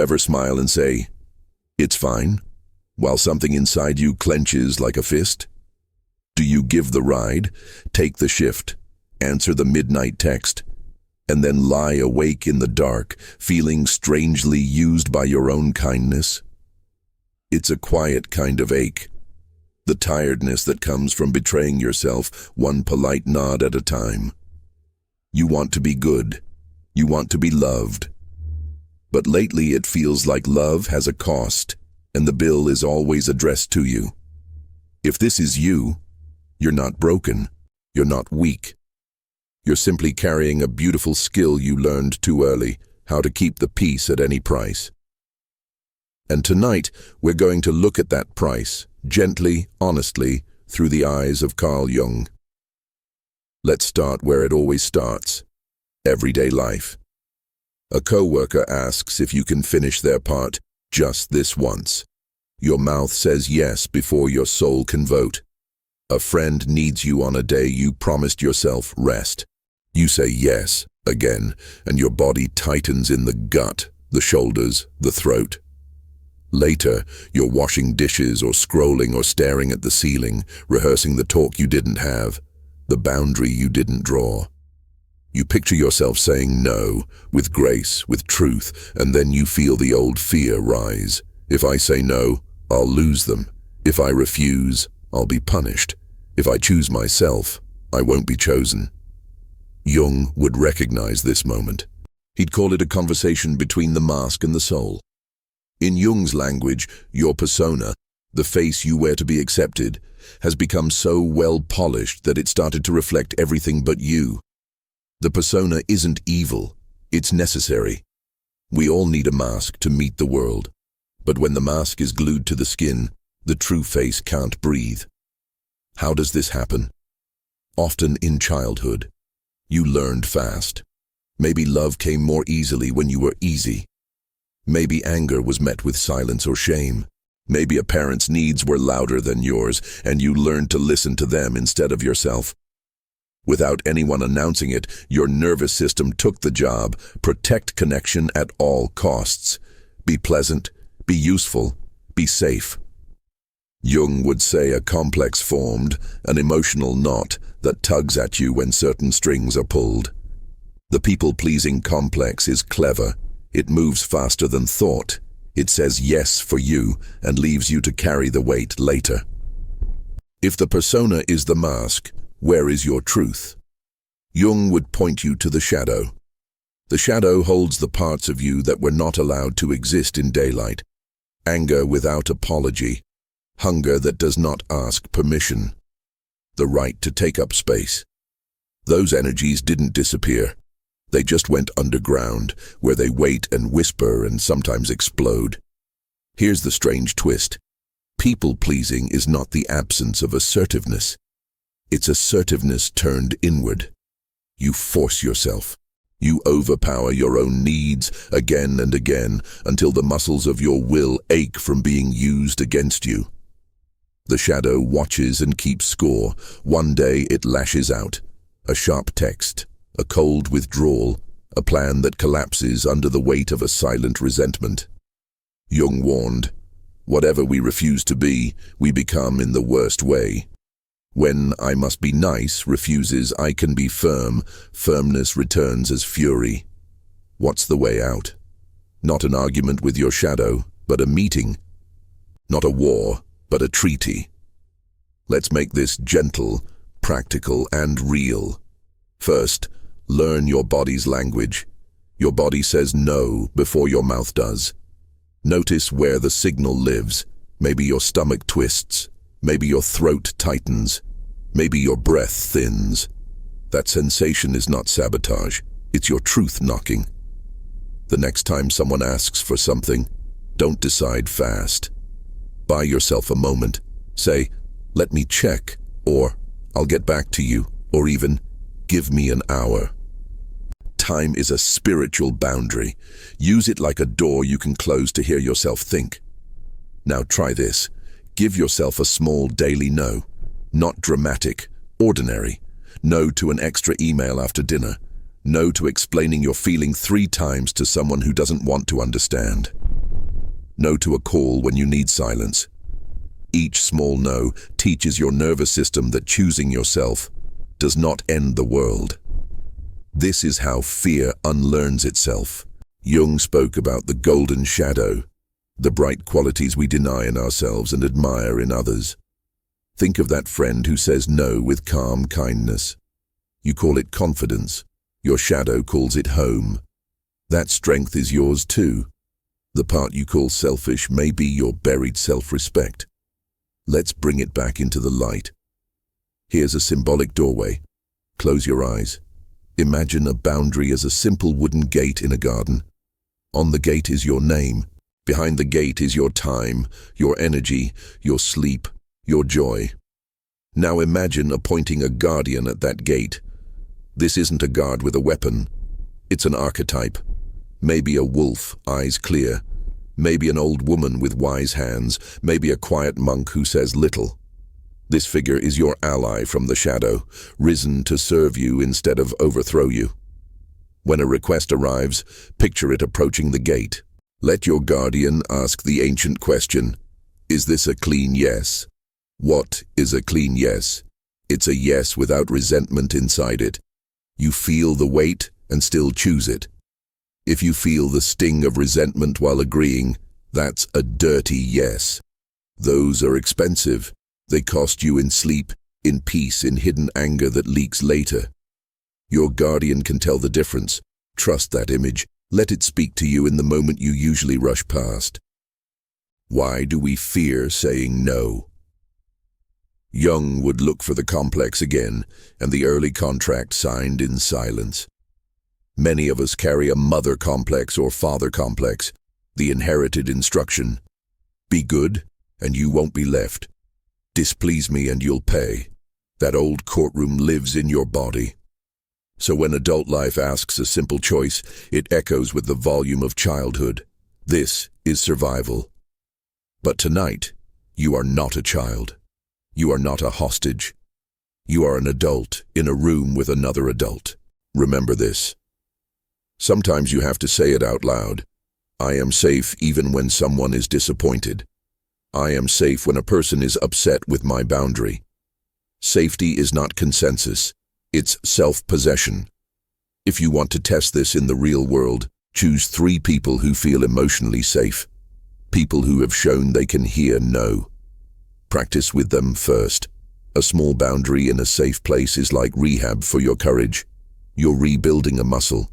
ever smile and say, "It's fine," while something inside you clenches like a fist? Do you give the ride, take the shift, answer the midnight text, and then lie awake in the dark, feeling strangely used by your own kindness? It's a quiet kind of ache, the tiredness that comes from betraying yourself one polite nod at a time. You want to be good. You want to be loved. But lately it feels like love has a cost, and the bill is always addressed to you. If this is you, you're not broken. You're not weak. You're simply carrying a beautiful skill you learned too early, how to keep the peace at any price. And tonight, we're going to look at that price, gently, honestly, through the eyes of Carl Jung. Let's start where it always starts: everyday life. A coworker asks if you can finish their part just this once. Your mouth says yes before your soul can vote. A friend needs you on a day you promised yourself rest. You say yes again, and your body tightens in the gut, the shoulders, the throat. Later, you're washing dishes or scrolling or staring at the ceiling, rehearsing the talk you didn't have, the boundary you didn't draw. You picture yourself saying no, with grace, with truth, and then you feel the old fear rise. If I say no, I'll lose them. If I refuse, I'll be punished. If I choose myself, I won't be chosen. Jung would recognize this moment. He'd call it a conversation between the mask and the soul. In Jung's language, your persona, the face you wear to be accepted, has become so well polished that it started to reflect everything but you. The persona isn't evil, it's necessary. We all need a mask to meet the world. But when the mask is glued to the skin, the true face can't breathe. How does this happen? Often in childhood. You learned fast. Maybe love came more easily when you were easy. Maybe anger was met with silence or shame. Maybe a parent's needs were louder than yours, and you learned to listen to them instead of yourself. Without anyone announcing it, your nervous system took the job: protect connection at all costs. Be pleasant, be useful, be safe. Jung would say a complex formed, an emotional knot that tugs at you when certain strings are pulled. The people-pleasing complex is clever. It moves faster than thought. It says yes for you and leaves you to carry the weight later. If the persona is the mask, where is your truth? Jung would point you to the shadow. The shadow holds the parts of you that were not allowed to exist in daylight. Anger without apology. Hunger that does not ask permission. The right to take up space. Those energies didn't disappear. They just went underground, where they wait and whisper and sometimes explode. Here's the strange twist. People-pleasing is not the absence of assertiveness. It's assertiveness turned inward. You force yourself. You overpower your own needs again and again until the muscles of your will ache from being used against you. The shadow watches and keeps score. One day it lashes out. A sharp text, a cold withdrawal, a plan that collapses under the weight of a silent resentment. Jung warned, whatever we refuse to be, we become in the worst way. When I must be nice refuses I can be firm, firmness returns as fury. What's the way out? Not an argument with your shadow, but a meeting. Not a war, but a treaty. Let's make this gentle, practical, and real. First, learn your body's language. Your body says no before your mouth does. Notice where the signal lives. Maybe your stomach twists. Maybe your throat tightens. Maybe your breath thins. That sensation is not sabotage. It's your truth knocking. The next time someone asks for something, don't decide fast. Buy yourself a moment. Say, let me check, or I'll get back to you, or even, give me an hour. Time is a spiritual boundary. Use it like a door you can close to hear yourself think. Now try this. Give yourself a small daily no. Not dramatic, ordinary. No to an extra email after dinner. No to explaining your feeling 3 times to someone who doesn't want to understand. No to a call when you need silence. Each small no teaches your nervous system that choosing yourself does not end the world. This is how fear unlearns itself. Jung spoke about the golden shadow, the bright qualities we deny in ourselves and admire in others. Think of that friend who says no with calm kindness. You call it confidence. Your shadow calls it home. That strength is yours too. The part you call selfish may be your buried self-respect. Let's bring it back into the light. Here's a symbolic doorway. Close your eyes. Imagine a boundary as a simple wooden gate in a garden. On the gate is your name. Behind the gate is your time, your energy, your sleep, your joy. Now imagine appointing a guardian at that gate. This isn't a guard with a weapon. It's an archetype. Maybe a wolf, eyes clear. Maybe an old woman with wise hands. Maybe a quiet monk who says little. This figure is your ally from the shadow, risen to serve you instead of overthrow you. When a request arrives, picture it approaching the gate. Let your guardian ask the ancient question, is this a clean yes? What is a clean yes? It's a yes without resentment inside it. You feel the weight and still choose it. If you feel the sting of resentment while agreeing, that's a dirty yes. Those are expensive. They cost you in sleep, in peace, in hidden anger that leaks later. Your guardian can tell the difference. Trust that image. Let it speak to you in the moment you usually rush past. Why do we fear saying no? Jung would look for the complex again, and the early contract signed in silence. Many of us carry a mother complex or father complex, the inherited instruction. Be good, and you won't be left. Displease me and you'll pay. That old courtroom lives in your body. So when adult life asks a simple choice, it echoes with the volume of childhood. This is survival. But tonight, you are not a child. You are not a hostage. You are an adult in a room with another adult. Remember this. Sometimes you have to say it out loud. I am safe even when someone is disappointed. I am safe when a person is upset with my boundary. Safety is not consensus. It's self-possession. If you want to test this in the real world, choose 3 people who feel emotionally safe. People who have shown they can hear no. Practice with them first. A small boundary in a safe place is like rehab for your courage. You're rebuilding a muscle.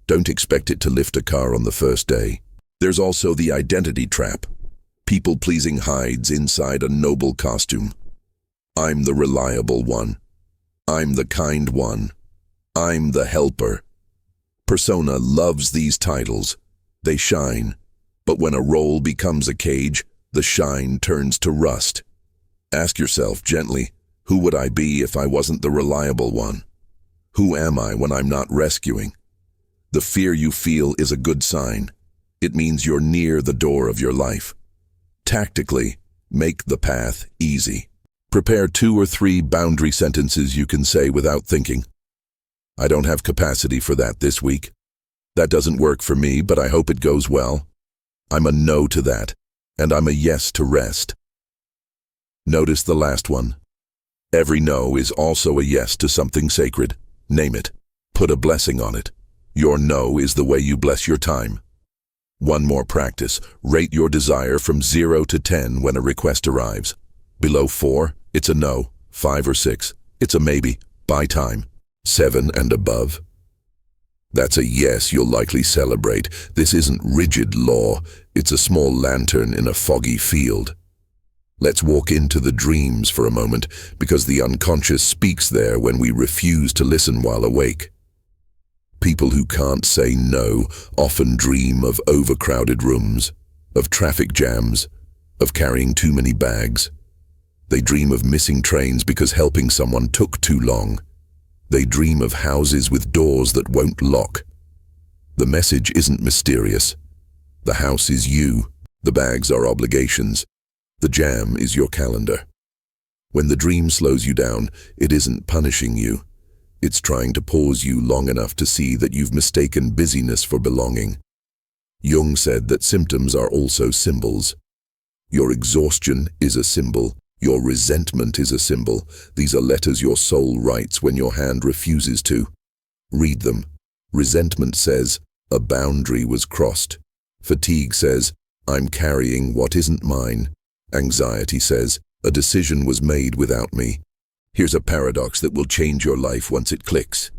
Don't expect it to lift a car on the first day. There's also the identity trap. People-pleasing hides inside a noble costume. I'm the reliable one. I'm the kind one. I'm the helper. Persona loves these titles. They shine. But when a role becomes a cage, the shine turns to rust. Ask yourself gently, who would I be if I wasn't the reliable one? Who am I when I'm not rescuing? The fear you feel is a good sign. It means you're near the door of your life. Tactically, make the path easy. Prepare 2 or 3 boundary sentences you can say without thinking. I don't have capacity for that this week. That doesn't work for me, but I hope it goes well. I'm a no to that, and I'm a yes to rest. Notice the last one. Every no is also a yes to something sacred. Name it. Put a blessing on it. Your no is the way you bless your time. One more practice. Rate your desire from 0 to 10 when a request arrives. Below 4, it's a no. 5 or 6, it's a maybe. Buy time. 7 and above. That's a yes you'll likely celebrate. This isn't rigid law. It's a small lantern in a foggy field. Let's walk into the dreams for a moment, because the unconscious speaks there when we refuse to listen while awake. People who can't say no often dream of overcrowded rooms, of traffic jams, of carrying too many bags. They dream of missing trains because helping someone took too long. They dream of houses with doors that won't lock. The message isn't mysterious. The house is you. The bags are obligations. The jam is your calendar. When the dream slows you down, it isn't punishing you. It's trying to pause you long enough to see that you've mistaken busyness for belonging. Jung said that symptoms are also symbols. Your exhaustion is a symbol. Your resentment is a symbol. These are letters your soul writes when your hand refuses to. Read them. Resentment says, a boundary was crossed. Fatigue says, I'm carrying what isn't mine. Anxiety says, a decision was made without me. Here's a paradox that will change your life once it clicks.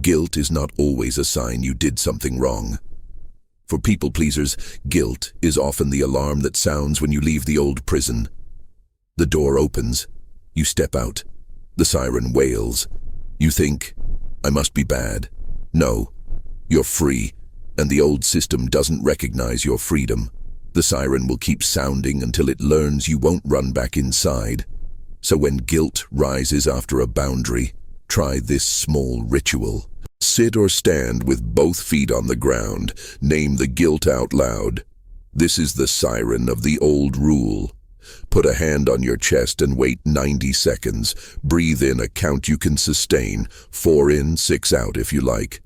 Guilt is not always a sign you did something wrong. For people pleasers, guilt is often the alarm that sounds when you leave the old prison. The door opens. You step out. The siren wails. You think, I must be bad. No, you're free, and the old system doesn't recognize your freedom. The siren will keep sounding until it learns you won't run back inside. So when guilt rises after a boundary, try this small ritual. Sit or stand with both feet on the ground. Name the guilt out loud. This is the siren of the old rule. Put a hand on your chest and wait 90 seconds. Breathe in a count you can sustain, 4 in, 6 out if you like.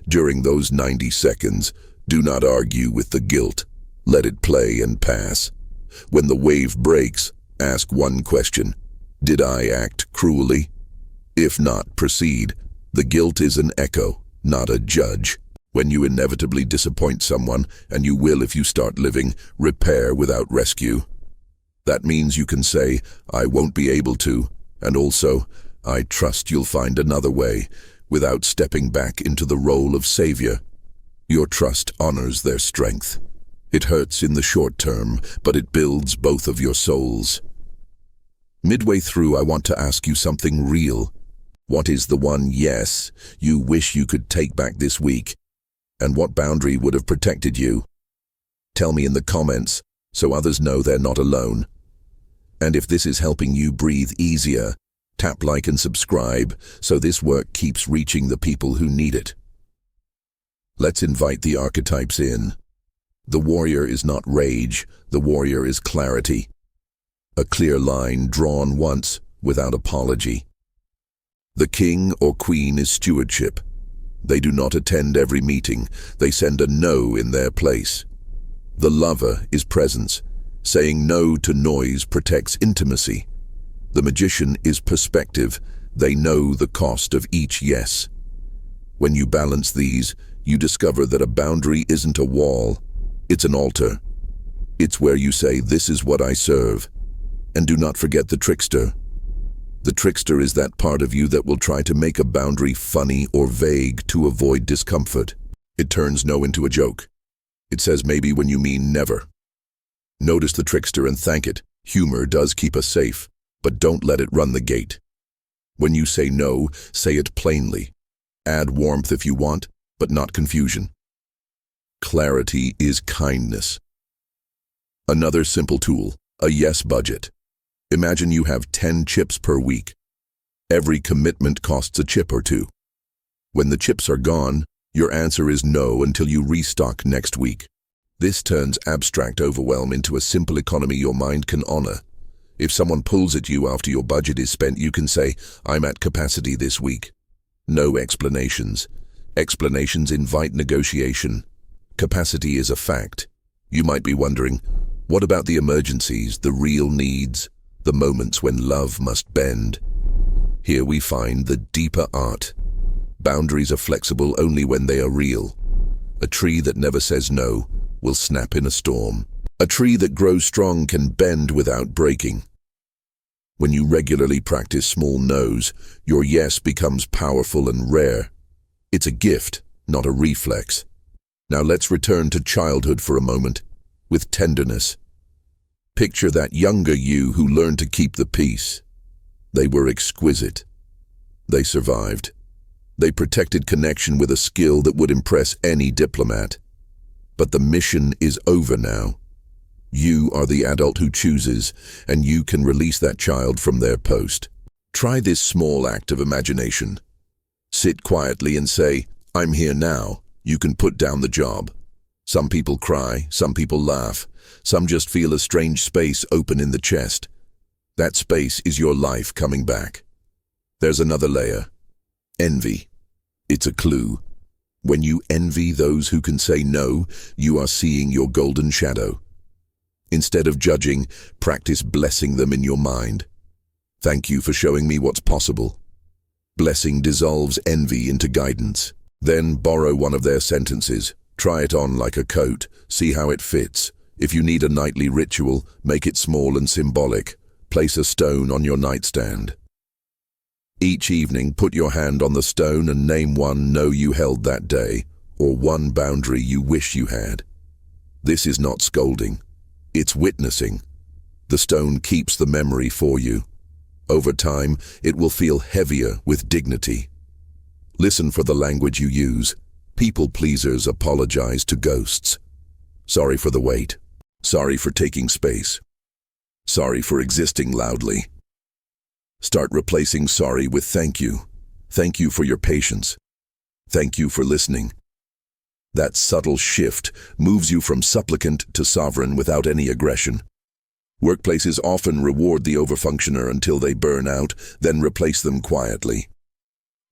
During those 90 seconds, do not argue with the guilt. Let it play and pass. When the wave breaks, ask one question. Did I act cruelly? If not, proceed. The guilt is an echo, not a judge. When you inevitably disappoint someone, and you will if you start living, repair without rescue. That means you can say, I won't be able to, and also, I trust you'll find another way, without stepping back into the role of savior. Your trust honors their strength. It hurts in the short term, but it builds both of your souls. Midway through, I want to ask you something real. What is the one yes you wish you could take back this week? And what boundary would have protected you? Tell me in the comments, so others know they're not alone. And if this is helping you breathe easier, tap like and subscribe so this work keeps reaching the people who need it. Let's invite the archetypes in. The warrior is not rage, the warrior is clarity. A clear line drawn once without apology. The king or queen is stewardship. They do not attend every meeting, they send a no in their place. The lover is presence. Saying no to noise protects intimacy. The magician is perspective. They know the cost of each yes. When you balance these, you discover that a boundary isn't a wall, it's an altar. It's where you say, this is what I serve. And do not forget the trickster. The trickster is that part of you that will try to make a boundary funny or vague to avoid discomfort. It turns no into a joke. It says maybe when you mean never. Notice the trickster and thank it. Humor does keep us safe, but don't let it run the gate. When you say no, say it plainly. Add warmth if you want, but not confusion. Clarity is kindness. Another simple tool, a yes budget. Imagine you have 10 chips per week. Every commitment costs a chip or two. When the chips are gone, your answer is no until you restock next week. This turns abstract overwhelm into a simple economy your mind can honor. If someone pulls at you after your budget is spent, you can say, I'm at capacity this week. No explanations. Explanations invite negotiation. Capacity is a fact. You might be wondering, what about the emergencies, the real needs, the moments when love must bend? Here we find the deeper art. Boundaries are flexible only when they are real. A tree that never says no will snap in a storm. A tree that grows strong can bend without breaking. When you regularly practice small no's, your yes becomes powerful and rare. It's a gift, not a reflex. Now let's return to childhood for a moment, with tenderness. Picture that younger you who learned to keep the peace. They were exquisite. They survived. They protected connection with a skill that would impress any diplomat. But the mission is over now. You are the adult who chooses, and you can release that child from their post. Try this small act of imagination. Sit quietly and say, I'm here now. You can put down the job. Some people cry, some people laugh, some just feel a strange space open in the chest. That space is your life coming back. There's another layer. Envy. It's a clue. When you envy those who can say no, you are seeing your golden shadow. Instead of judging, practice blessing them in your mind. Thank you for showing me what's possible. Blessing dissolves envy into guidance. Then borrow one of their sentences. Try it on like a coat. See how it fits. If you need a nightly ritual, make it small and symbolic. Place a stone on your nightstand. Each evening, put your hand on the stone and name one no you held that day, or one boundary you wish you had. This is not scolding. It's witnessing. The stone keeps the memory for you. Over time, it will feel heavier with dignity. Listen for the language you use. People pleasers apologize to ghosts. Sorry for the wait. Sorry for taking space. Sorry for existing loudly. Start replacing sorry with thank you. Thank you for your patience. Thank you for listening. That subtle shift moves you from supplicant to sovereign without any aggression. Workplaces often reward the overfunctioner until they burn out, then replace them quietly.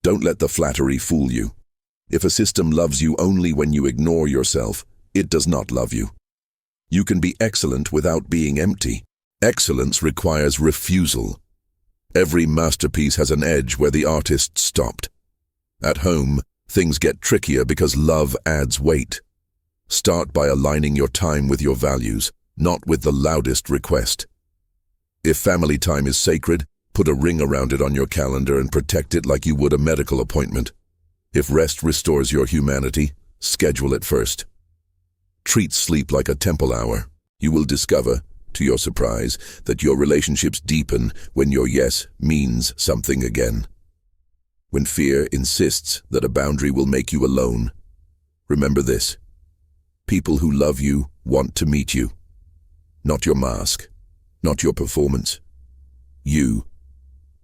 Don't let the flattery fool you. If a system loves you only when you ignore yourself, it does not love you. You can be excellent without being empty. Excellence requires refusal. Every masterpiece has an edge where the artist stopped. At home, things get trickier because love adds weight. Start by aligning your time with your values, not with the loudest request. If family time is sacred, put a ring around it on your calendar and protect it like you would a medical appointment. If rest restores your humanity, schedule it first. Treat sleep like a temple hour. You will discover, to your surprise, that your relationships deepen when your yes means something again. When fear insists that a boundary will make you alone, remember this. People who love you want to meet you. Not your mask, not your performance. You.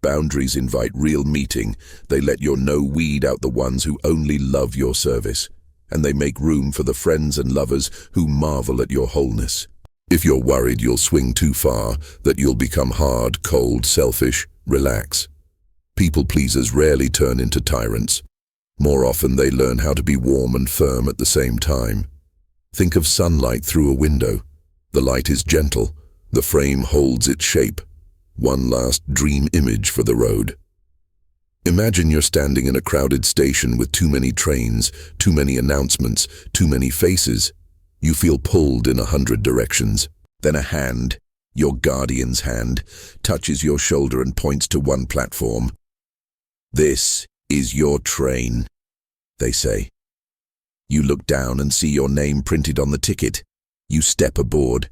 Boundaries invite real meeting. They let your no weed out the ones who only love your service, and they make room for the friends and lovers who marvel at your wholeness. If you're worried you'll swing too far, that you'll become hard, cold, selfish, relax. People pleasers rarely turn into tyrants. More often they learn how to be warm and firm at the same time. Think of sunlight through a window. The light is gentle. The frame holds its shape. One last dream image for the road. Imagine you're standing in a crowded station with too many trains, too many announcements, too many faces. You feel pulled in 100 directions. Then a hand, your guardian's hand, touches your shoulder and points to one platform. This is your train, they say. You look down and see your name printed on the ticket. You step aboard.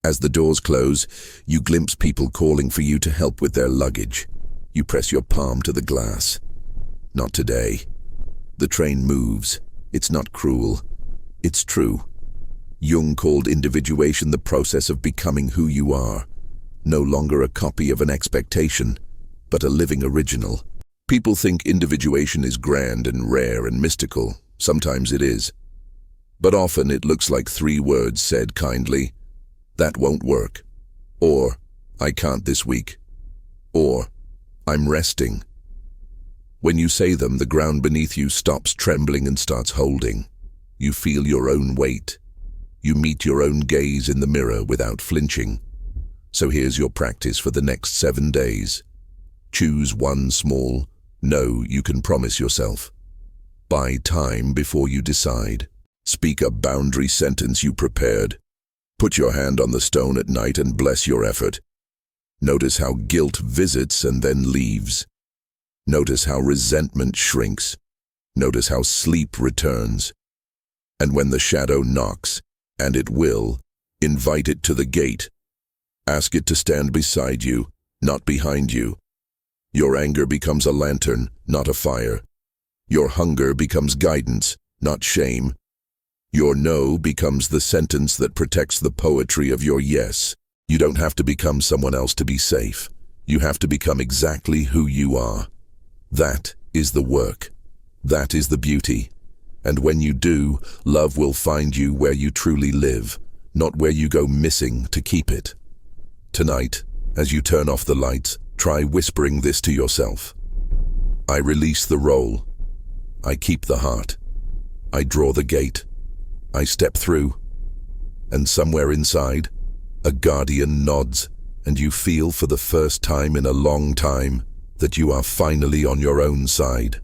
As the doors close, you glimpse people calling for you to help with their luggage. You press your palm to the glass. Not today. The train moves. It's not cruel. It's true. Jung called individuation the process of becoming who you are. No longer a copy of an expectation, but a living original. People think individuation is grand and rare and mystical. Sometimes it is. But often it looks like 3 words said kindly. That won't work. Or, I can't this week. Or, I'm resting. When you say them, the ground beneath you stops trembling and starts holding. You feel your own weight. You meet your own gaze in the mirror without flinching. So here's your practice for the next 7 days. Choose one small no you can promise yourself. Buy time before you decide. Speak a boundary sentence you prepared. Put your hand on the stone at night and bless your effort. Notice how guilt visits and then leaves. Notice how resentment shrinks. Notice how sleep returns. And when the shadow knocks, and it will, invite it to the gate. Ask it to stand beside you, not behind you. Your anger becomes a lantern, not a fire. Your hunger becomes guidance, not shame. Your no becomes the sentence that protects the poetry of your yes. You don't have to become someone else to be safe. You have to become exactly who you are. That is the work. That is the beauty. And when you do, love will find you where you truly live, not where you go missing to keep it. Tonight, as you turn off the lights, try whispering this to yourself. I release the role. I keep the heart. I draw the gate. I step through. And somewhere inside, a guardian nods, and you feel for the first time in a long time that you are finally on your own side.